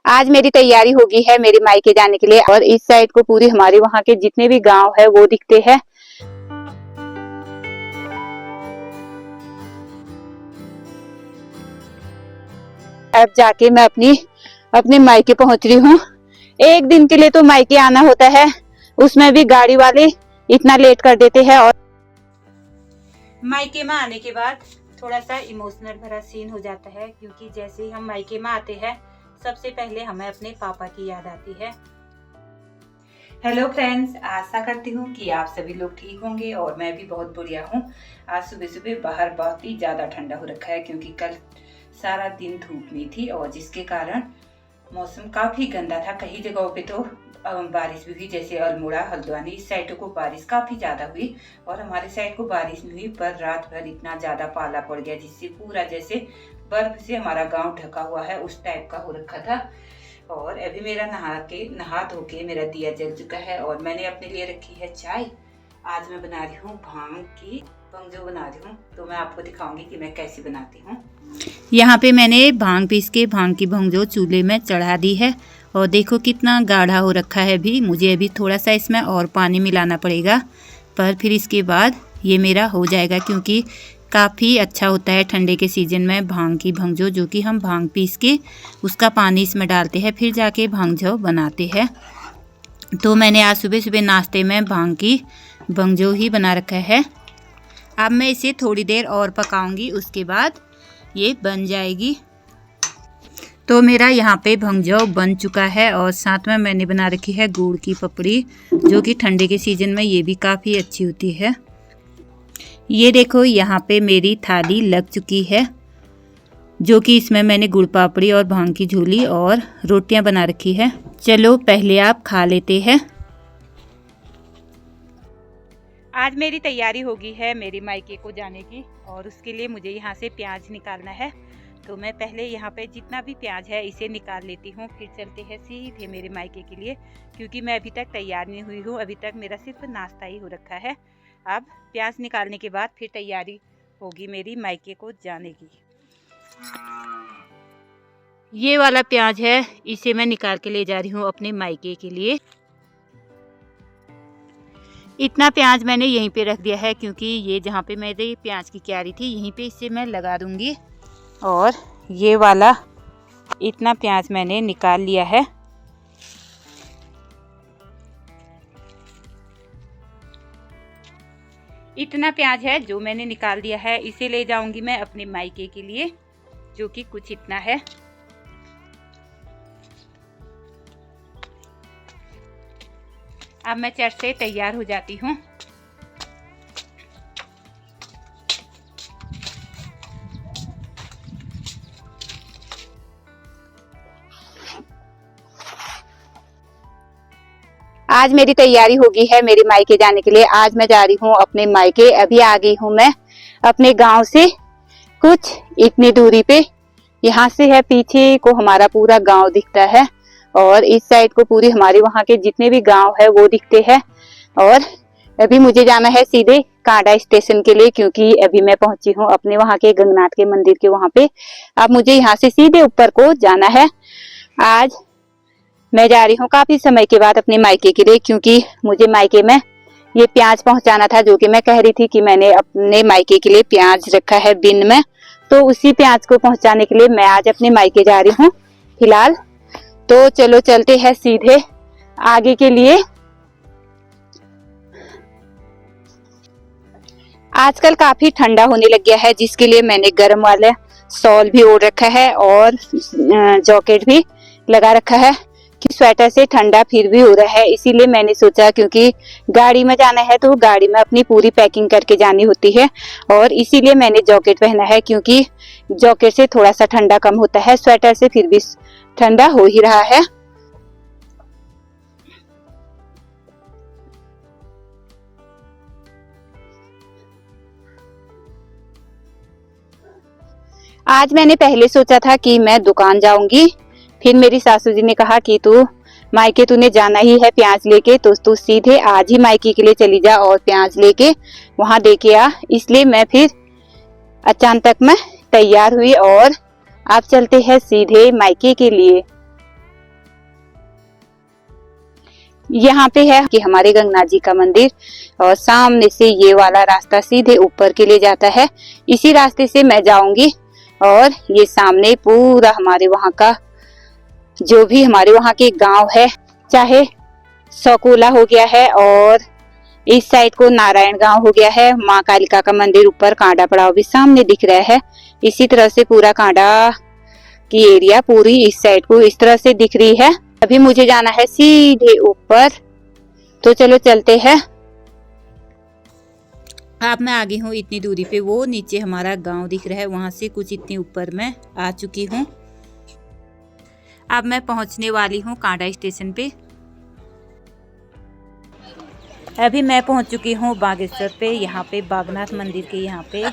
आज मेरी तैयारी होगी है मेरे मायके जाने के लिए और इस साइड को पूरी हमारे वहाँ के जितने भी गांव है वो दिखते हैं। अब जाके मैं अपने मायके पहुंच रही हूँ। एक दिन के लिए तो मायके आना होता है, उसमें भी गाड़ी वाले इतना लेट कर देते हैं। और मायके में आने के बाद थोड़ा सा इमोशनल भरा सीन हो जाता है, क्योंकि जैसे ही हम मायके में आते हैं सबसे पहले हमें अपने पापा की याद आती है। हेलो फ्रेंड्स, आशा करती हूँ कि आप सभी लोग ठीक होंगे और मैं भी बहुत बढ़िया हूँ। आज सुबह सुबह बाहर बहुत ही ज़्यादा ठंडा हो रखा है, क्योंकि कल सारा दिन धूप नहीं थी और जिसके कारण मौसम काफ़ी गंदा था। कई जगहों पे तो बारिश भी हुई, जैसे अल्मोड़ा, हल्द्वानी इस साइड को बारिश काफ़ी ज़्यादा हुई और हमारे साइड को बारिश नहीं हुई, पर रात भर इतना ज़्यादा पाला पड़ गया जिससे पूरा जैसे बर्फ से हमारा गांव ढका हुआ है उस टाइप का हो रखा था। और अभी मेरा नहा धो के मेरा दिया जल चुका है और मैंने अपने लिए रखी है चाय। आज मैं बना रही हूँ भांग की भंगजो बना रही हूँ, तो मैं आपको दिखाऊंगी कि मैं कैसी बनाती हूँ। यहाँ पे मैंने भांग पीस के भांग की भंगजो चूल्हे में चढ़ा दी है और देखो कितना गाढ़ा हो रखा है। भी मुझे अभी थोड़ा सा इसमें और पानी मिलाना पड़ेगा, पर फिर इसके बाद ये मेरा हो जाएगा, क्योंकि काफ़ी अच्छा होता है ठंडे के सीज़न में भंग की भंगजो, जो कि हम भांग पीस के उसका पानी इसमें डालते हैं फिर जाके भंगजो बनाते हैं। तो मैंने आज सुबह सुबह नाश्ते में भांग की भंगजो ही बना रखा है। अब मैं इसे थोड़ी देर और पकाऊंगी, उसके बाद ये बन जाएगी। तो मेरा यहाँ पे भंगजो बन चुका है और साथ में मैंने बना रखी है गुड़ की पपड़ी, जो कि ठंडे के सीज़न में ये भी काफ़ी अच्छी होती है। ये देखो यहाँ पे मेरी थाली लग चुकी है, जो कि इसमें मैंने गुड़ पापड़ी और भांग की झोली और रोटियां बना रखी है। चलो पहले आप खा लेते हैं। आज मेरी तैयारी होगी है मेरी मायके को जाने की और उसके लिए मुझे यहाँ से प्याज निकालना है। तो मैं पहले यहाँ पे जितना भी प्याज है इसे निकाल लेती हूँ, फिर चलते हैं सीधे मेरे मायके के लिए, क्योंकि मैं अभी तक तैयार नहीं हुई हूँ। अभी तक मेरा सिर्फ नाश्ता ही हो रखा है। अब प्याज निकालने के बाद फिर तैयारी होगी मेरी मायके को जाने की। ये वाला प्याज है, इसे मैं निकाल के ले जा रही हूँ अपने मायके के लिए। इतना प्याज मैंने यहीं पे रख दिया है, क्योंकि ये जहाँ पे मेरे प्याज की क्यारी थी यहीं पे इसे मैं लगा दूँगी। और ये वाला इतना प्याज मैंने निकाल लिया है। इतना प्याज है जो मैंने निकाल दिया है, इसे ले जाऊंगी मैं अपने मायके के लिए, जो कि कुछ इतना है। अब मैं चट से तैयार हो जाती हूँ। आज मेरी तैयारी होगी है मेरे मायके जाने के लिए। आज मैं जा रही हूँ अपने मायके। अभी आ गई हूँ मैं अपने गांव से कुछ इतनी दूरी पे। यहाँ से है पीछे को हमारा पूरा गांव दिखता है और इस साइड को पूरी हमारे वहाँ के जितने भी गांव है वो दिखते हैं। और अभी मुझे जाना है सीधे कांडा स्टेशन के लिए, क्योंकि अभी मैं पहुंची हूँ अपने वहाँ के गंगनाथ के मंदिर के वहाँ पे। अब मुझे यहाँ से सीधे ऊपर को जाना है। आज मैं जा रही हूँ काफी समय के बाद अपने मायके के लिए, क्योंकि मुझे मायके में ये प्याज पहुंचाना था, जो कि मैं कह रही थी कि मैंने अपने मायके के लिए प्याज रखा है बिन में। तो उसी प्याज को पहुंचाने के लिए मैं आज अपने मायके जा रही हूँ फिलहाल। तो चलो चलते हैं सीधे आगे के लिए। आजकल काफी ठंडा होने लग गया है, जिसके लिए मैंने गर्म वाला शॉल भी ओढ़ रखा है और जैकेट भी लगा रखा है कि स्वेटर से ठंडा फिर भी हो रहा है। इसीलिए मैंने सोचा, क्योंकि गाड़ी में जाना है तो गाड़ी में अपनी पूरी पैकिंग करके जानी होती है, और इसीलिए मैंने जैकेट पहना है, क्योंकि जैकेट से थोड़ा सा ठंडा कम होता है, स्वेटर से फिर भी ठंडा हो ही रहा है। आज मैंने पहले सोचा था कि मैं दुकान जाऊंगी, फिर मेरी सासू जी ने कहा कि तू मायके तूने जाना ही है प्याज लेके, तो तू सीधे आज ही मायके के लिए चली जा और प्याज लेके वहां दे के आ। इसलिए मैं फिर अचानक में तैयार हुई और अब चलते हैं सीधे मायके के लिए। यहाँ पे है कि हमारे गंगनाथ जी का मंदिर और सामने से ये वाला रास्ता सीधे ऊपर के लिए जाता है। इसी रास्ते से मैं जाऊंगी और ये सामने पूरा हमारे वहाँ का जो भी हमारे वहाँ के गांव है, चाहे सकोला हो गया है और इस साइड को नारायण गांव हो गया है, माँ कालिका का मंदिर ऊपर कांडा पड़ाव भी सामने दिख रहा है। इसी तरह से पूरा कांडा की एरिया पूरी इस साइड को इस तरह से दिख रही है। अभी मुझे जाना है सीधे ऊपर, तो चलो चलते हैं। अब मैं आ गई हूँ इतनी दूरी पे, वो नीचे हमारा गांव दिख रहा है, वहां से कुछ इतनी ऊपर मैं आ चुकी हूँ। अब मैं पहुंचने वाली हूँ कांडा स्टेशन पे। अभी मैं पहुंच चुकी हूँ बागेश्वर पे, यहाँ पे बागनाथ मंदिर के यहाँ पे।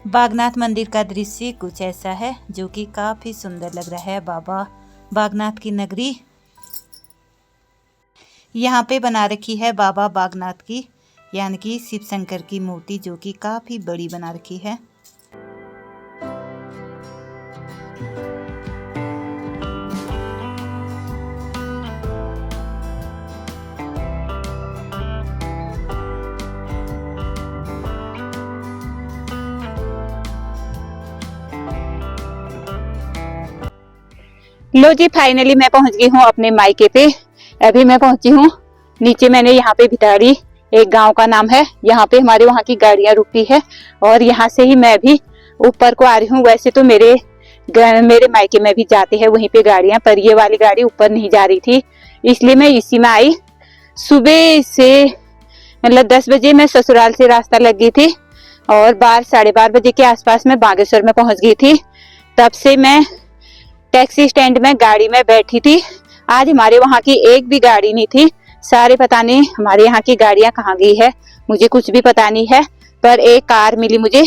बागनाथ मंदिर का दृश्य कुछ ऐसा है जो कि काफी सुंदर लग रहा है। बाबा बागनाथ की नगरी यहाँ पे बना रखी है, बाबा बागनाथ की यानी कि शिव शंकर की मूर्ति जो कि काफी बड़ी बना रखी है। लो जी, फाइनली मैं पहुंच गई हूँ अपने मायके पे। अभी मैं पहुंची हूँ नीचे। मैंने यहाँ पे भिताड़ी एक गांव का नाम है, यहाँ पे हमारे वहाँ की गाड़ियां रुकी है और यहाँ से ही मैं भी ऊपर को आ रही हूँ। वैसे तो मेरे मायके में भी जाते हैं वहीं पे गाड़ियां, पर ये वाली गाड़ी ऊपर नहीं जा रही थी, इसलिए मैं इसी में आई। सुबह से मतलब 10 बजे मैं ससुराल से रास्ता लग गई थी और 12-12:30 बजे के आसपास मैं बागेश्वर में पहुंच गई थी। तब से मैं टैक्सी स्टैंड में गाड़ी में बैठी थी। आज हमारे वहाँ की एक भी गाड़ी नहीं थी, सारे पता नहीं हमारे यहाँ की गाड़ियां कहाँ गई है, मुझे कुछ भी पता नहीं है। पर एक कार मिली मुझे,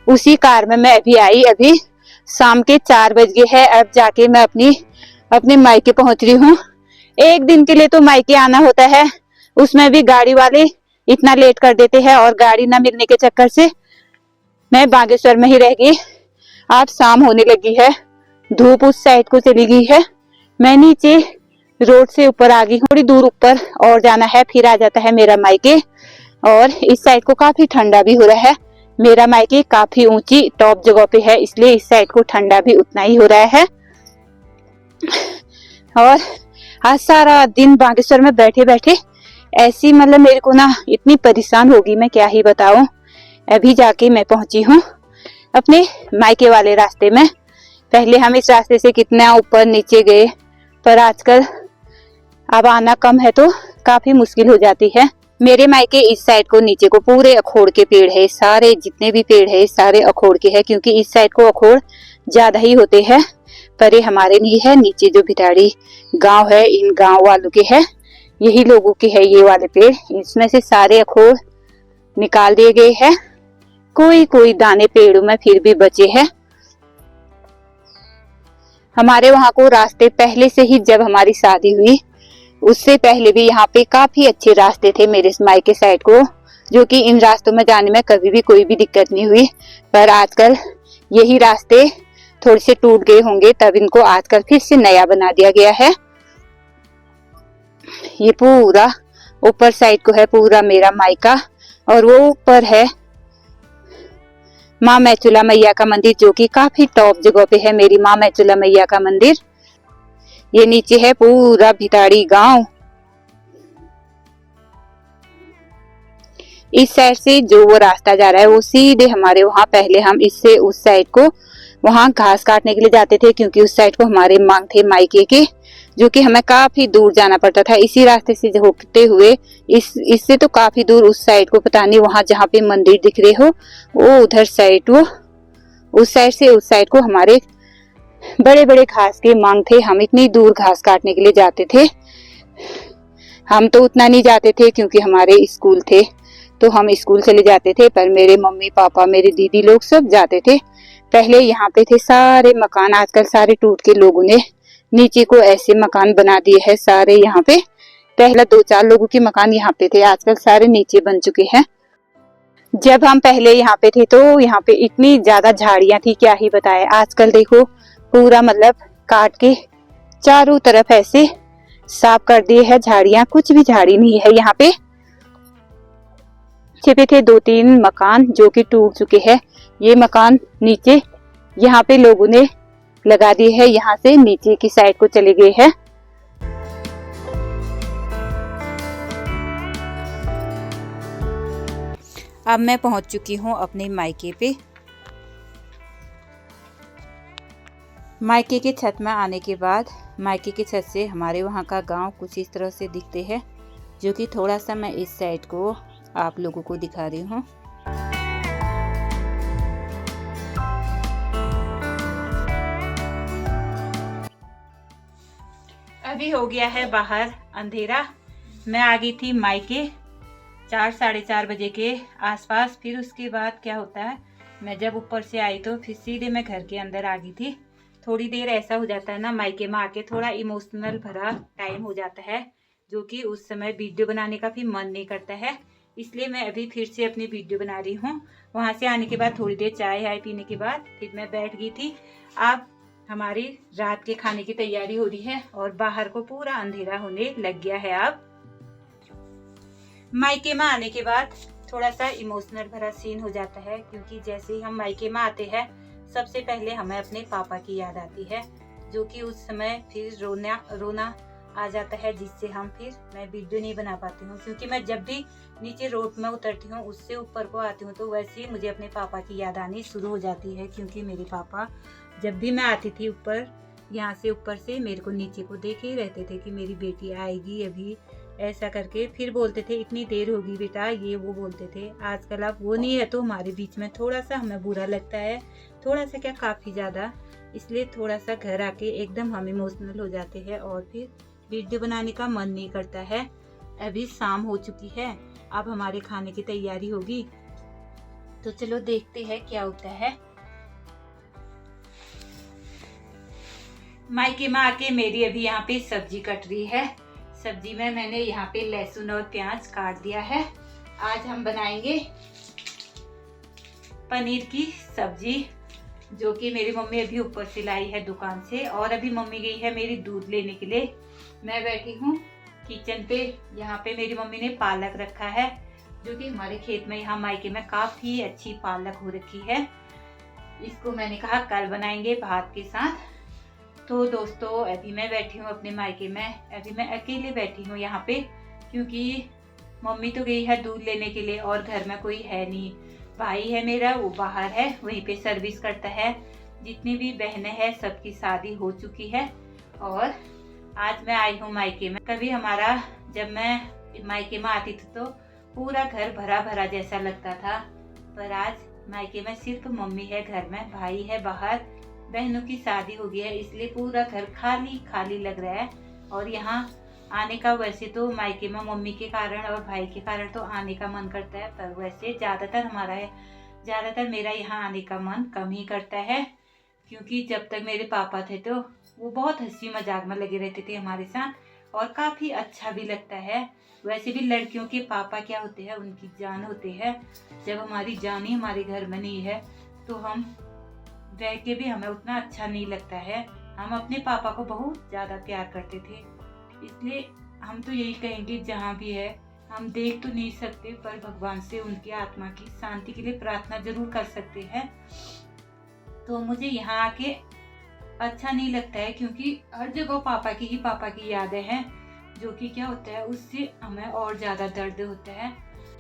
उसी कार में मैं अभी आई। अभी शाम के 4 बज गए हैं। अब जाके मैं अपने मायके पहुंच रही हूँ। एक दिन के लिए तो मायके आना होता है, उसमें भी गाड़ी वाले इतना लेट कर देते हैं और गाड़ी ना मिलने के चक्कर से मैं बागेश्वर में ही रह गई। अब शाम होने लगी है, धूप उस साइड को चली गई है। मैं नीचे रोड से ऊपर आ गई हूँ, थोड़ी दूर ऊपर और जाना है, फिर आ जाता है मेरा मायके। और इस साइड को काफी ठंडा भी हो रहा है। मेरा मायके काफी ऊंची टॉप जगह पे है, इसलिए इस साइड को ठंडा भी उतना ही हो रहा है। और आज सारा दिन बागेश्वर में बैठे बैठे ऐसी मतलब मेरे को ना इतनी परेशान होगी, मैं क्या ही बताऊं। अभी जाके मैं पहुंची हूँ अपने मायके वाले रास्ते में। पहले हम इस रास्ते से कितना ऊपर नीचे गए, पर आजकल अब आना कम है तो काफी मुश्किल हो जाती है। मेरे मायके इस साइड को नीचे को पूरे अखोड़ के पेड़ है, सारे जितने भी पेड़ है सारे अखोड़ के है, क्योंकि इस साइड को अखोड़ ज्यादा ही होते हैं। पर ये हमारे नहीं है, नीचे जो भिताड़ी गांव है इन गांव वालों के है, यही लोगों के है ये वाले पेड़। इसमें से सारे अखोड़ निकाल दिए गए हैं, कोई कोई दाने पेड़ों में फिर भी बचे हैं। हमारे वहाँ को रास्ते पहले से ही, जब हमारी शादी हुई उससे पहले भी यहाँ पे काफी अच्छे रास्ते थे मेरे मायके साइड को, जो कि इन रास्तों में जाने में कभी भी कोई भी दिक्कत नहीं हुई। पर आजकल यही रास्ते थोड़े से टूट गए होंगे, तब इनको आजकल फिर से नया बना दिया गया है। ये पूरा ऊपर साइड को है पूरा मेरा मायका, और वो ऊपर है माँ मैचुला मैया का मंदिर, जो कि काफी टॉप जगह पे है मेरी माँ मैचुला मैया का मंदिर। ये नीचे है पूरा भिताड़ी गांव। इस साइड से जो वो रास्ता जा रहा है वो सीधे हमारे वहाँ, पहले हम इससे उस साइड को वहाँ घास काटने के लिए जाते थे, क्योंकि उस साइड को हमारे मांग थे मायके के, जो कि हमें काफी दूर जाना पड़ता था। इसी रास्ते से होते हुए इससे तो काफी दूर उस साइड को, पता नहीं वहां जहाँ पे मंदिर दिख रहे हो वो उधर साइड, वो उस साइड से उस साइड को हमारे बड़े बड़े घास के मांग थे। हम इतनी दूर घास काटने के लिए जाते थे। हम तो उतना नहीं जाते थे क्योंकि हमारे स्कूल थे, तो हम स्कूल चले जाते थे, पर मेरे मम्मी पापा मेरे दीदी लोग सब जाते थे। पहले यहाँ पे थे सारे मकान, आजकल सारे टूट के लोगों ने नीचे को ऐसे मकान बना दिए हैं सारे। यहाँ पे पहला 2-4 लोगों के मकान यहाँ पे थे, आजकल सारे नीचे बन चुके हैं। जब हम पहले यहाँ पे थे तो यहाँ पे इतनी ज्यादा झाड़ियां थी, क्या ही बताए। आजकल देखो पूरा मतलब काट के चारों तरफ ऐसे साफ कर दिए है झाड़ियां, कुछ भी झाड़ी नहीं है यहाँ पे। छिपे थे 2-3 मकान जो कि टूट चुके हैं। ये मकान नीचे यहाँ पे लोगों ने लगा दिए है, यहाँ से नीचे की साइड को चले गए हैं। अब मैं पहुंच चुकी हूं अपने मायके पे। मायके के छत में आने के बाद मायके के छत से हमारे वहां का गांव कुछ इस तरह से दिखते हैं, जो कि थोड़ा सा मैं इस साइड को आप लोगों को दिखा रही हूँ। अभी हो गया है बाहर अंधेरा। मैं आ गई थी मायके 4-4:30 बजे के आसपास। फिर उसके बाद क्या होता है, मैं जब ऊपर से आई तो फिर सीधे मैं घर के अंदर आ गई थी। थोड़ी देर ऐसा हो जाता है ना, मायके में आके थोड़ा इमोशनल भरा टाइम हो जाता है, जो कि उस समय वीडियो बनाने का भी मन नहीं करता है। इसलिए मैं अभी फिर से अपनी वीडियो बना रही हूँ। वहाँ से आने के बाद थोड़ी देर चाय पीने के बाद फिर मैं बैठ गई थी। अब हमारी रात के खाने की तैयारी हो रही है और बाहर को पूरा अंधेरा होने लग गया है। अब मायके में आने के बाद थोड़ा सा इमोशनल भरा सीन हो जाता है, क्योंकि जैसे ही हम मायके में आते हैं सबसे पहले हमें अपने पापा की याद आती है, जो कि उस समय फिर रोना आ जाता है, जिससे हम फिर मैं वीडियो नहीं बना पाती हूँ। क्योंकि मैं जब भी नीचे रोड में उतरती हूँ, उससे ऊपर को आती हूँ, तो वैसे ही मुझे अपने पापा की याद आनी शुरू हो जाती है। क्योंकि मेरे पापा जब भी मैं आती थी ऊपर, यहाँ से ऊपर से मेरे को नीचे को देखे ही रहते थे कि मेरी बेटी आएगी अभी, ऐसा करके फिर बोलते थे इतनी देर होगी बेटा, ये वो बोलते थे। आजकल अब वो नहीं है, तो हमारे बीच में थोड़ा सा हमें बुरा लगता है, थोड़ा सा क्या काफ़ी ज़्यादा। इसलिए थोड़ा सा घर आके एकदम हम इमोशनल हो जाते हैं और फिर वीडियो बनाने का मन नहीं करता है। अभी शाम हो चुकी है, अब हमारे खाने की तैयारी होगी, तो चलो देखते हैं क्या होता है। मायके में आके मेरी अभी यहाँ पे सब्जी कट रही है। सब्जी में मैंने यहाँ पे लहसुन और प्याज काट दिया है। आज हम बनाएंगे पनीर की सब्जी, जो कि मेरी मम्मी अभी ऊपर से लाई है दुकान से। और अभी मम्मी गई है मेरी दूध लेने के लिए। मैं बैठी हूँ किचन पे। यहाँ पे मेरी मम्मी ने पालक रखा है, जो कि हमारे खेत में यहाँ मायके में काफ़ी अच्छी पालक हो रखी है। इसको मैंने कहा कल बनाएंगे भात के साथ। तो दोस्तों अभी मैं बैठी हूँ अपने मायके में। अभी मैं अकेले बैठी हूँ यहाँ पे, क्योंकि मम्मी तो गई है दूध लेने के लिए और घर में कोई है नहीं। भाई है मेरा, वो बाहर है, वहीं पे सर्विस करता है। जितनी भी बहनें हैं सबकी शादी हो चुकी है। और आज मैं आई हूँ मायके में। कभी हमारा जब मैं मायके में आती थी तो पूरा घर भरा भरा जैसा लगता था, पर आज मायके में सिर्फ मम्मी है घर में, भाई है बाहर, बहनों की शादी हो गई है, इसलिए पूरा घर खाली खाली लग रहा है। और यहाँ आने का वैसे तो मायके में मम्मी के कारण और भाई के कारण तो आने का मन करता है, पर वैसे ज़्यादातर मेरा यहाँ आने का मन कम ही करता है। क्योंकि जब तक मेरे पापा थे तो वो बहुत हंसी मजाक में लगे रहते थे हमारे साथ, और काफ़ी अच्छा भी लगता है। वैसे भी लड़कियों के पापा क्या होते हैं, उनकी जान होते हैं। जब हमारी जान ही हमारे घर में नहीं है तो हम रह के भी हमें उतना अच्छा नहीं लगता है। हम अपने पापा को बहुत ज़्यादा प्यार करते थे। इसलिए हम तो यही कहेंगे, जहाँ भी है हम देख तो नहीं सकते, पर भगवान से उनकी आत्मा की शांति के लिए प्रार्थना जरूर कर सकते हैं। तो मुझे यहाँ आके अच्छा नहीं लगता है, क्योंकि हर जगह पापा की यादें हैं, जो कि क्या होता है उससे हमें और ज़्यादा दर्द होता है।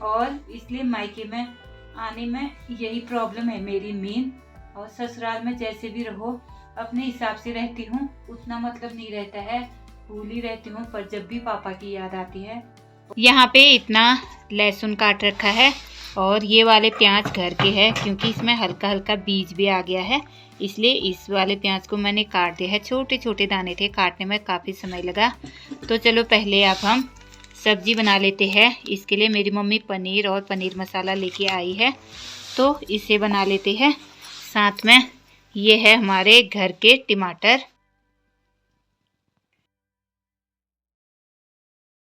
और इसलिए मायके में आने में यही प्रॉब्लम है मेरी मेन। और ससुराल में जैसे भी रहो अपने हिसाब से रहती हूँ, उतना मतलब नहीं रहता है, भूल ही रहती हूँ। पर जब भी पापा की याद आती है। यहाँ पे इतना लहसुन काट रखा है और ये वाले प्याज घर के हैं, क्योंकि इसमें हल्का हल्का बीज भी आ गया है, इसलिए इस वाले प्याज को मैंने काट दिया है। छोटे छोटे दाने थे, काटने में काफ़ी समय लगा। तो चलो पहले अब हम सब्जी बना लेते हैं। इसके लिए मेरी मम्मी पनीर और पनीर मसाला लेके आई है, तो इसे बना लेते हैं। साथ में ये है हमारे घर के टमाटर।